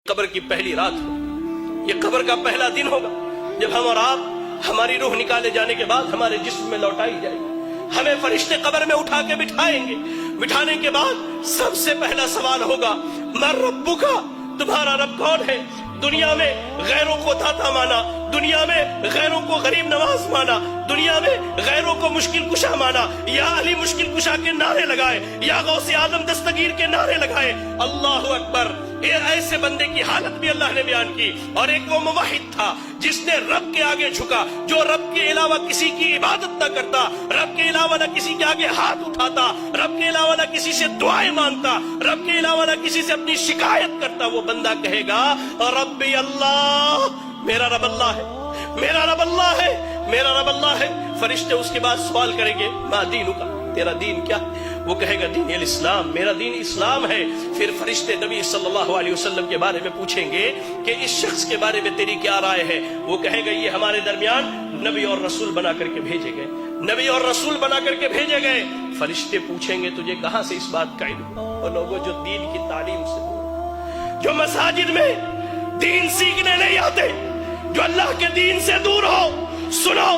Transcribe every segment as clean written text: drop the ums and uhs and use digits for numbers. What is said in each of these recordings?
कब्र की पहली रात हो, ये कब्र का पहला दिन होगा जब हम और आप हमारी रूह निकाले जाने के बाद हमारे जिस्म में लौटाई जाएगी। हमें फरिश्ते कब्र में उठा के बिठाएंगे। बिठाने के बाद सबसे पहला सवाल होगा, मर रब्बुका, तुम्हारा रब कौन है? दुनिया में गैरों को दाता माना, दुनिया में गैरों को गरीब नवाज माना, दुनिया में गैरों को मुश्किल कुशा माना, या अली मुश्किल कुशा के नारे लगाए, या गौसे आदम दस्तगीर के नारे लगाए। अल्लाह अकबर। ये ऐसे बंदे की हालत भी अल्लाह ने बयान की। और एक वो मुवाहिद था जिसने रब के आगे झुका, जो रब के अलावा किसी की इबादत न करता, रब के अलावा न किसी के आगे हाथ उठाता, रब के अलावा न किसी से दुआएं मांगता, रब के अलावा न किसी से अपनी शिकायत करता। वो बंदा कहेगा, रब्बी अल्लाह, मेरा रब अल्लाह है, मेरा रब अल्लाह है, मेरा रब अल्लाह है। फरिश्ते उसके बाद सवाल करेंगे, मा दीनुका, तेरा दीन क्या है? वो कहेगा, दीन इस्लाम, मेरा दीन इस्लाम है। फिर फरिश्ते नबी सल्लल्लाहु अलैहि वसल्लम के बारे में पूछेंगे कि इस शख्स के बारे में तेरी क्या राय है? वो कहेगा, ये हमारे दरमियान नबी और रसूल बना करके भेजे गए, नबी और रसूल बना करके भेजे गए। फरिश्ते पूछेंगे, तुझे कहां से इस बात का इल्म? वो लोगों जो दीन की तालीम से दूर, जो मसाजिद में दीन सीखने नहीं आते, जो अल्लाह के दीन से दूर हो, सुनो,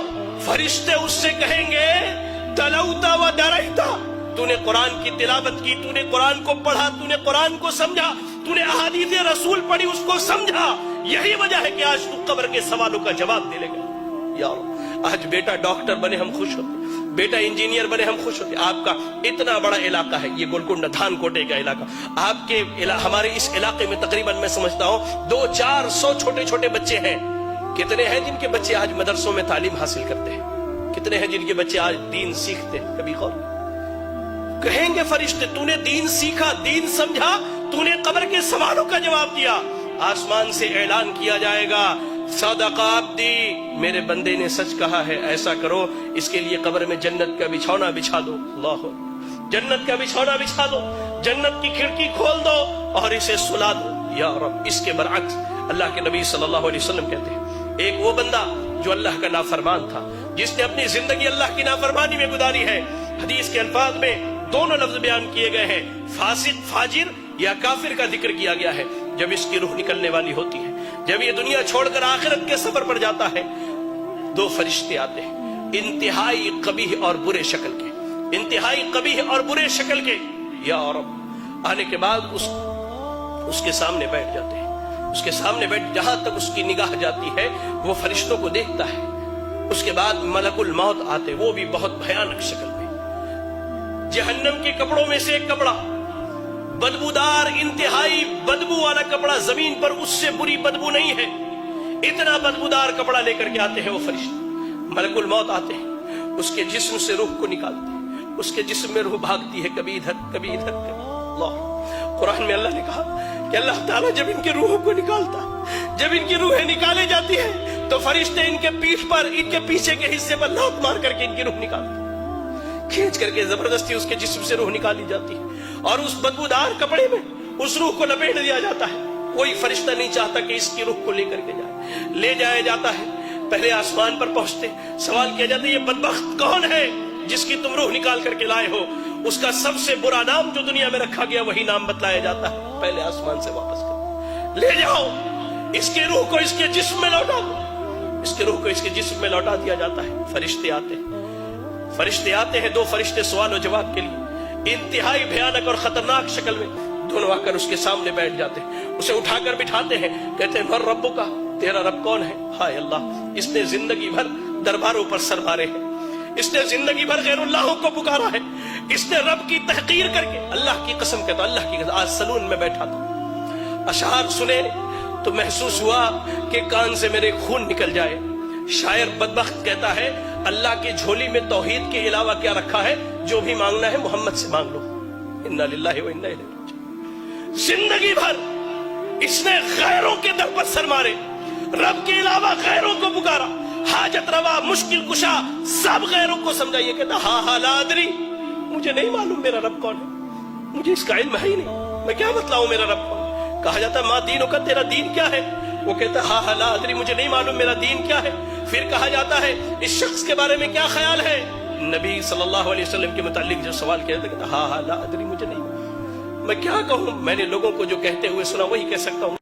फरिश्ते उससे कहेंगे, तलौता व डरैता, तूने कुरान की तिलावत की, तूने कुरान को पढ़ा, तूने कुरान को समझा, तूने अहादीस रसूल पढ़ी, उसको समझा। यही वजह है कि आज तू कब्र के सवालों का जवाब दे लेगा। यार, आज बेटा डॉक्टर बने हम खुश होते, बेटा इंजीनियर बने हम खुश होते। आपका इतना बड़ा इलाका है, ये गोलकुंडा धानकोटे का इलाका, आपके हमारे इस इलाके में तकरीबन मैं समझता हूँ 200-400 छोटे छोटे बच्चे हैं। कितने हैं जिनके बच्चे आज मदरसों में तालीम हासिल करते हैं? कितने हैं जिनके बच्चे आज दीन सीखते हैं? कभी गौर कहेंगे फरिश्ते, तूने दीन सीखा, दीन समझा, तूने कब्र के सवालों का जवाब दिया। आसमान से ऐलान किया जाएगा, सदका अब्दी, मेरे बंदे ने सच कहा है, ऐसा करो, इसके लिए कब्र में जन्नत का बिछौना बिछा दो। अल्लाह, जन्नत का बिछौना बिछा दो, जन्नत की खिड़की खोल दो और इसे सुला दो। या रब, इसके बरअक्स अल्लाह के नबी सल्लल्लाहु अलैहि वसल्लम कहते हैं, एक वो बंदा जो अल्लाह का नाफरमान था, जिसने अपनी जिंदगी अल्लाह की नाफरमानी में गुजारी है। हदीस के अल्फाज में दोनों लफ्ज बयान किए गए हैं, फासिक, फाजिर या काफिर का जिक्र किया गया है। जब इसकी रूह निकलने वाली होती है, जब ये दुनिया छोड़कर आखिरत के सफर पर जाता है, दो फरिश्ते आते हैं, इंतहाई कबीह और बुरे शक्ल के, इंतहाई कबीह और बुरे शक्ल के। या रब, आने के बाद उसके सामने बैठ जाते हैं, उसके सामने बैठ, जहां तक उसकी निगाह जाती है वो फरिश्तों को देखता है। उसके बाद मलकुल मौत आते, वो भी बहुत भयानक शक्ल में, जहन्नम के कपड़ों में से एक कपड़ा, बदबूदार, इंतहाई बदबू वाला कपड़ा, जमीन पर उससे बुरी बदबू नहीं है, इतना बदबूदार कपड़ा लेकर के आते हैं वो फरिश्ते। मलकुल मौत आते हैं, उसके जिस्म से रूह को निकालते हैं, उसके जिस्म में रूह भागती है, कभी इधर कभी इधर कभी। अल्लाह, कुरान में अल्लाह ने कहा कि अल्लाह ताला जब इनकी रूह को निकालता, जब इनकी रूहें निकाली जाती है, तो फरिश्ते इनके पीठ पर, इनके पीछे के हिस्से पर लात मार करके इनकी रूह निकालते, खींच करके जबरदस्ती उसके जिस्म से रूह निकाली जाती है और उस बदबूदार कपड़े में उस रूह को लपेट दिया जाता है। कोई फरिश्ता नहीं चाहता कि इसकी रूह को लेकर के जाए, ले जाया जाता है। पहले आसमान पर पहुंचते सवाल किया जाता है, ये बदबख्त कौन है जिसकी तुम रूह निकाल करके लाए हो? उसका सबसे बुरा नाम जो दुनिया में रखा गया वही नाम बतलाया जाता है। पहले आसमान से वापस करो, ले जाओ इसके रूह को, इसके जिस्म में लौटा दो, इसके रूह को इसके जिस्म में लौटा दिया जाता है। फरिश्ते आते हैं, फरिश्ते आते हैं, दो फरिश्ते सवाल और जवाब के लिए, इंतहाई भयानक और खतरनाक शक्ल में दोनों आकर उसके सामने बैठ जाते हैं, उसे उठाकर बिठाते हैं, कहते हैं, मर रब्बुका, तेरा रब कौन है? हाय अल्लाह, इसने जिंदगी भर दरबारों पर सर मारे हैं, इसने जिंदगी भर गैरुल्लाहों को पुकारा है, इसने रब की तहकीर करके, अल्लाह की कसम कहता, अल्लाह की कसम, आज सलून में बैठा था, अशआर सुने तो महसूस हुआ कि कान से मेरे खून निकल जाए। शायर बदबख्त कहता है, अल्लाह की झोली में तौहीद के अलावा क्या रखा है? जो भी मांगना है मोहम्मद से मांग लो। इन्ना लिल्लाहि व इन्ना इलैहि राजिऊन। जिंदगी भर इसने गैरों के दर पर सर मारे, रब के अलावा गैरों को पुकारा, हाजत रवा, मुश्किल कुशा, सब गैरों को समझा। ये कहता, हा हा ला अदरी, मुझे नहीं मालूम मेरा रब कौन है, मुझे इसका इल्म है ही नहीं, मैं क्या बतलाऊं मेरा रब कौन। कहा जाता, माँ दीनों का, तेरा दीन क्या है? वो कहता, हा हा ला अदरी, मुझे नहीं मालूम मेरा दीन क्या है। फिर कहा जाता है, इस शख्स के बारे में क्या ख्याल है? नबी सल्लल्लाहु अलैहि वसल्लम के मुतालिक जो सवाल किया था, हा हा ला अदरी, मुझे नहीं, मैं क्या कहूं, मैंने लोगों को जो कहते हुए सुना वही कह सकता हूं।